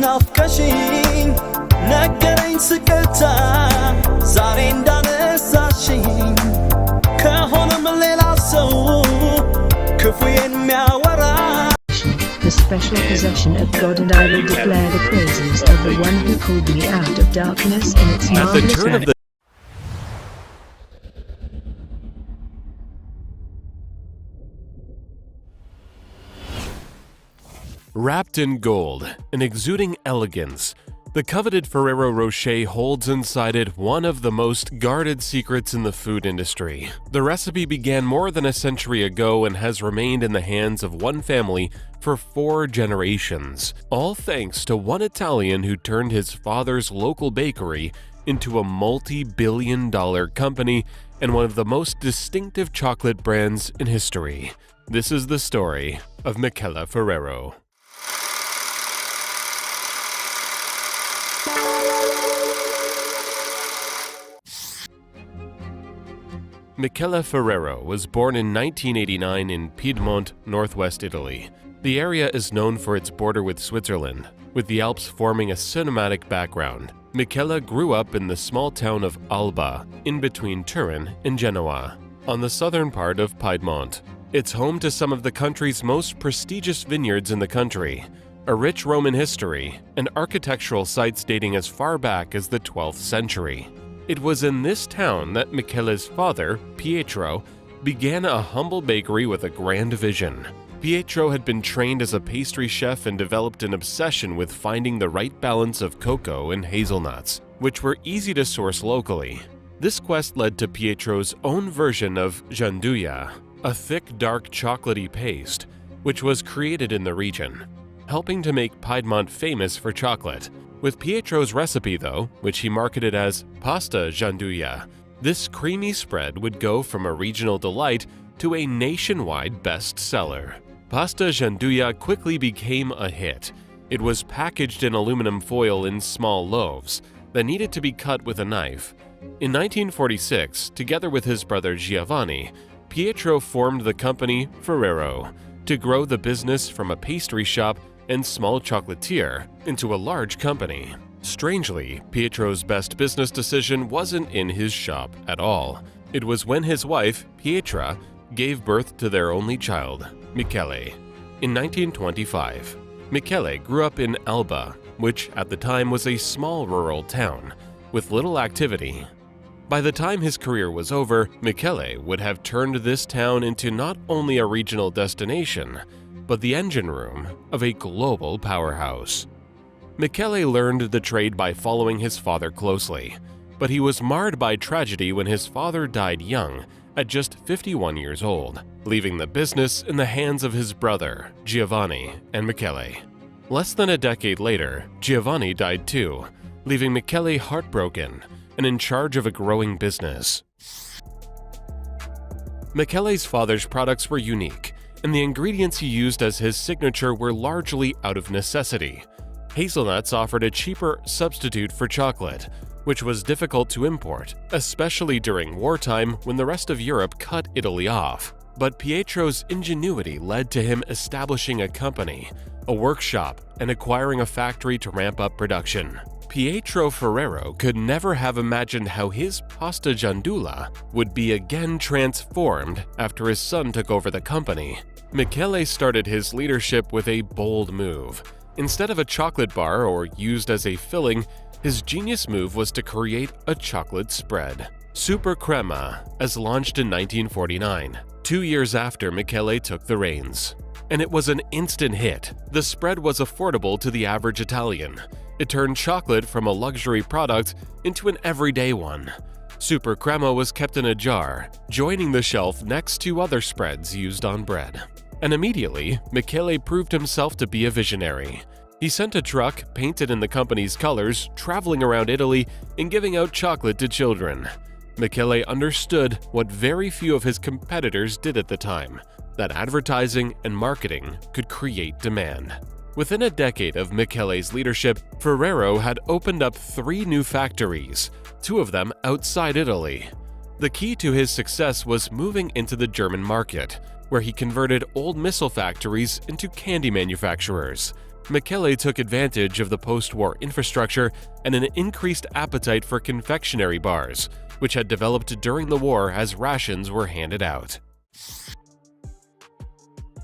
ናፍቀሽኝ ነገረኝ ስቅታ ዛሬ እንዳነሳሽኝ ከሆነም ሌላ ሰው ክፉ የሚያወራ The special possession of God, and I will declare the praises of the one who called me out of darkness in its marvelous light. Wrapped in gold and exuding elegance, the coveted Ferrero Rocher holds inside it one of the most guarded secrets in the food industry. The recipe began more than a century ago and has remained in the hands of one family for 4 generations, all thanks to one Italian who turned his father's local bakery into a multi-billion-dollar company and one of the most distinctive chocolate brands in history. This is the story of Michele Ferrero. Michele Ferrero was born in 1989 in Piedmont, northwest Italy. The area is known for its border with Switzerland, with the Alps forming a cinematic background. Michele grew up in the small town of Alba, in between Turin and Genoa, on the southern part of Piedmont. It's home to some of the country's most prestigious vineyards in the country, a rich Roman history, and architectural sites dating as far back as the 12th century. It was in this town that Michele's father, Pietro, began a humble bakery with a grand vision. Pietro had been trained as a pastry chef and developed an obsession with finding the right balance of cocoa and hazelnuts, which were easy to source locally. This quest led to Pietro's own version of gianduja, a thick, dark chocolatey paste, which was created in the region, helping to make Piedmont famous for chocolate. With Pietro's recipe, though, which he marketed as pasta gianduja, this creamy spread would go from a regional delight to a nationwide bestseller. Pasta gianduja quickly became a hit. It was packaged in aluminum foil in small loaves that needed to be cut with a knife. In 1946, together with his brother Giovanni, Pietro formed the company Ferrero to grow the business from a pastry shop and small chocolatier into a large company. Strangely, Pietro's best business decision wasn't in his shop at all. It was when his wife, Pietra, gave birth to their only child, Michele. In 1925, Michele grew up in Alba, which at the time was a small rural town with little activity. By the time his career was over, Michele would have turned this town into not only a regional destination, but the engine room of a global powerhouse. Michele learned the trade by following his father closely, but he was marred by tragedy when his father died young, at just 51 years old, leaving the business in the hands of his brother, Giovanni, and Michele. Less than a decade later, Giovanni died too, leaving Michele heartbroken and in charge of a growing business. Michele's father's products were unique, and the ingredients he used as his signature were largely out of necessity. Hazelnuts offered a cheaper substitute for chocolate, which was difficult to import, especially during wartime when the rest of Europe cut Italy off. But Pietro's ingenuity led to him establishing a company, a workshop, and acquiring a factory to ramp up production. Pietro Ferrero could never have imagined how his pasta gianduja would be again transformed after his son took over the company. Michele started his leadership with a bold move. Instead of a chocolate bar or used as a filling, his genius move was to create a chocolate spread. Super Crema, as launched in 1949, 2 years after Michele took the reins. And it was an instant hit. The spread was affordable to the average Italian. It turned chocolate from a luxury product into an everyday one. Super Crema was kept in a jar, joining the shelf next to other spreads used on bread. And immediately, Michele proved himself to be a visionary. He sent a truck painted in the company's colors, traveling around Italy and giving out chocolate to children. Michele understood what very few of his competitors did at the time, that advertising and marketing could create demand. Within a decade of Michele's leadership, Ferrero had opened up 3 new factories, 2 of them outside Italy. The key to his success was moving into the German market, where he converted old missile factories into candy manufacturers. Michele took advantage of the post-war infrastructure and an increased appetite for confectionery bars, which had developed during the war as rations were handed out.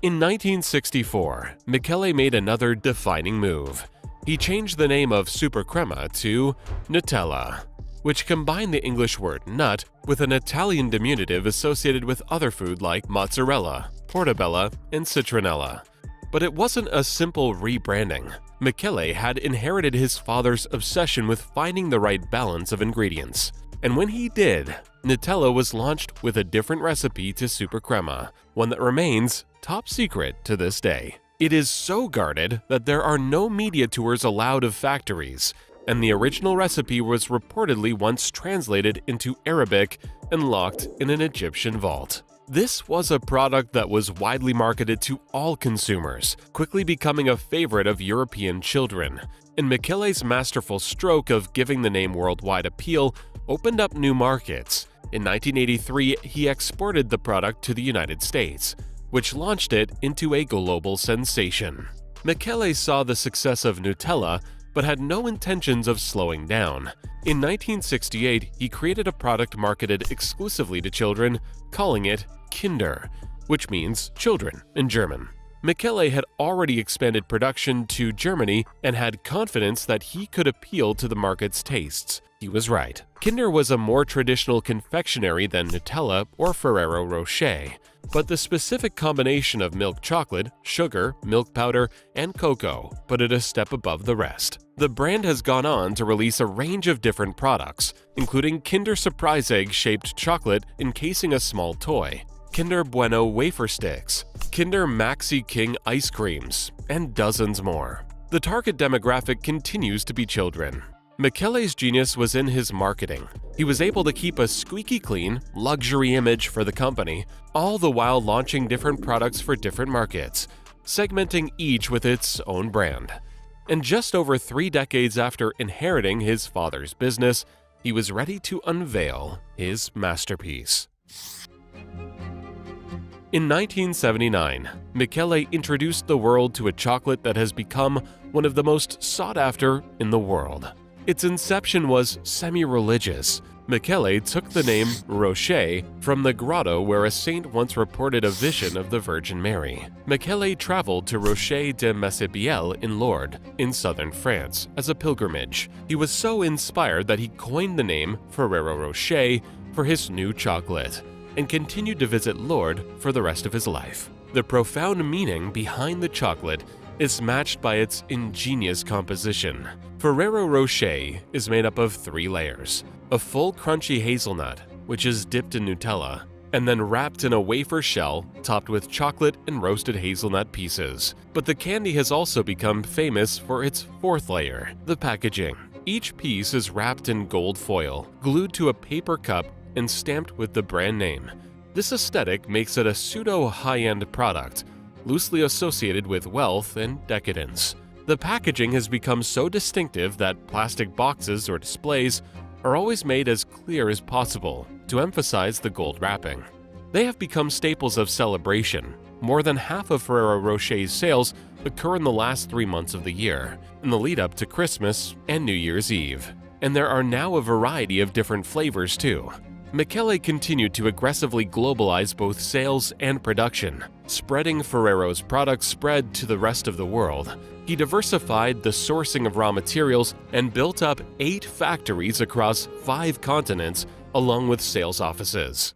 In 1964, Michele made another defining move. He changed the name of Super Crema to Nutella, which combined the English word nut with an Italian diminutive associated with other food like mozzarella, portabella, and citronella. But it wasn't a simple rebranding. Michele had inherited his father's obsession with finding the right balance of ingredients. And when he did, Nutella was launched with a different recipe to Super Crema, one that remains top secret to this day. It is so guarded that there are no media tours allowed of factories, and the original recipe was reportedly once translated into Arabic and locked in an Egyptian vault. This was a product that was widely marketed to all consumers, quickly becoming a favorite of European children. And Michele's masterful stroke of giving the name worldwide appeal opened up new markets. In 1983, he exported the product to the United States, which launched it into a global sensation. Michele saw the success of Nutella but had no intentions of slowing down. In 1968, he created a product marketed exclusively to children, calling it Kinder, which means children in German. Michele had already expanded production to Germany and had confidence that he could appeal to the market's tastes. He was right. Kinder was a more traditional confectionery than Nutella or Ferrero Rocher, but the specific combination of milk chocolate, sugar, milk powder, and cocoa put it a step above the rest. The brand has gone on to release a range of different products, including Kinder Surprise Egg-shaped chocolate encasing a small toy, Kinder Bueno wafer sticks, Kinder Maxi King ice creams, and dozens more. The target demographic continues to be children. Michele's genius was in his marketing. He was able to keep a squeaky clean, luxury image for the company, all the while launching different products for different markets, segmenting each with its own brand. And just over 3 decades after inheriting his father's business, he was ready to unveil his masterpiece. In 1979, Michele introduced the world to a chocolate that has become one of the most sought after in the world. Its inception was semi-religious. Michele took the name Rocher from the grotto where a saint once reported a vision of the Virgin Mary. Michele traveled to Rocher de Messabielle in Lourdes, in southern France, as a pilgrimage. He was so inspired that he coined the name Ferrero Rocher for his new chocolate, and continued to visit Lourdes for the rest of his life. The profound meaning behind the chocolate is matched by its ingenious composition. Ferrero Rocher is made up of 3 layers: a full crunchy hazelnut, which is dipped in Nutella, and then wrapped in a wafer shell topped with chocolate and roasted hazelnut pieces. But the candy has also become famous for its 4th layer, the packaging. Each piece is wrapped in gold foil, glued to a paper cup, and stamped with the brand name. This aesthetic makes it a pseudo-high-end product, loosely associated with wealth and decadence. The packaging has become so distinctive that plastic boxes or displays are always made as clear as possible to emphasize the gold wrapping. They have become staples of celebration. More than half of Ferrero Rocher's sales occur in the last 3 months of the year, in the lead up to Christmas and New Year's Eve. And there are now a variety of different flavors too. Michele continued to aggressively globalize both sales and production, spreading Ferrero's products spread to the rest of the world. He diversified the sourcing of raw materials and built up 8 factories across 5 continents, along with sales offices.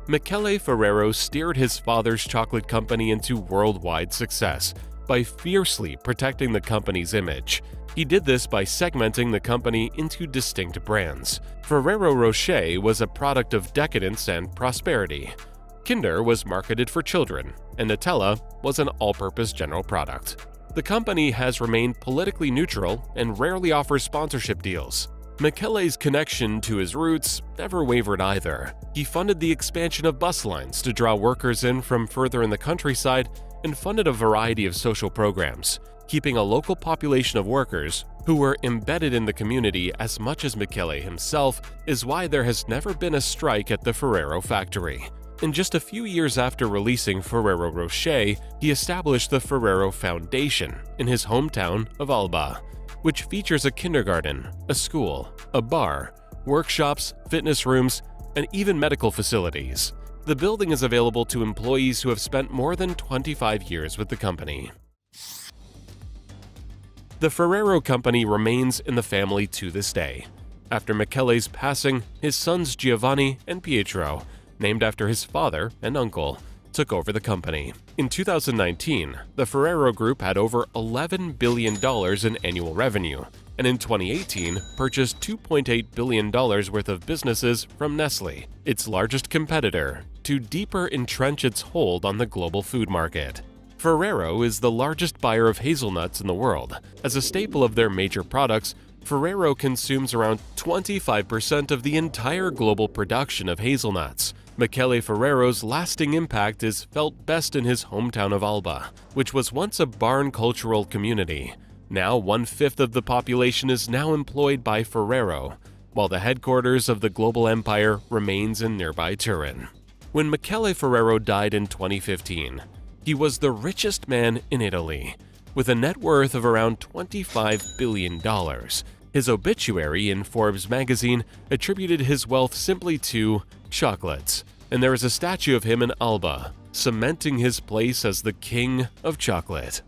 Michele Ferrero steered his father's chocolate company into worldwide success by fiercely protecting the company's image. He did this by segmenting the company into distinct brands. Ferrero Rocher was a product of decadence and prosperity. Kinder was marketed for children, and Nutella was an all-purpose general product. The company has remained politically neutral and rarely offers sponsorship deals. Michele's connection to his roots never wavered either. He funded the expansion of bus lines to draw workers in from further in the countryside and funded a variety of social programs, keeping a local population of workers who were embedded in the community as much as Michele himself is why there has never been a strike at the Ferrero factory. and just a few years after releasing Ferrero Rocher, he established the Ferrero Foundation in his hometown of Alba, which features a kindergarten, a school, a bar, workshops, fitness rooms, and even medical facilities. The building is available to employees who have spent more than 25 years with the company. The Ferrero company remains in the family to this day. After Michele's passing, his sons Giovanni and Pietro, named after his father and uncle, took over the company. In 2019, the Ferrero Group had over $11 billion in annual revenue, and in 2018 purchased $2.8 billion worth of businesses from Nestlé, its largest competitor, to deeper entrench its hold on the global food market. Ferrero is the largest buyer of hazelnuts in the world. As a staple of their major products, Ferrero consumes around 25% of the entire global production of hazelnuts. Michele Ferrero's lasting impact is felt best in his hometown of Alba, which was once a barn cultural community. Now 1/5 of the population is now employed by Ferrero, while the headquarters of the global empire remains in nearby Turin. When Michele Ferrero died in 2015, he was the richest man in Italy, with a net worth of around $25 billion. His obituary in Forbes magazine attributed his wealth simply to chocolates, and there is a statue of him in Alba, cementing his place as the king of chocolate.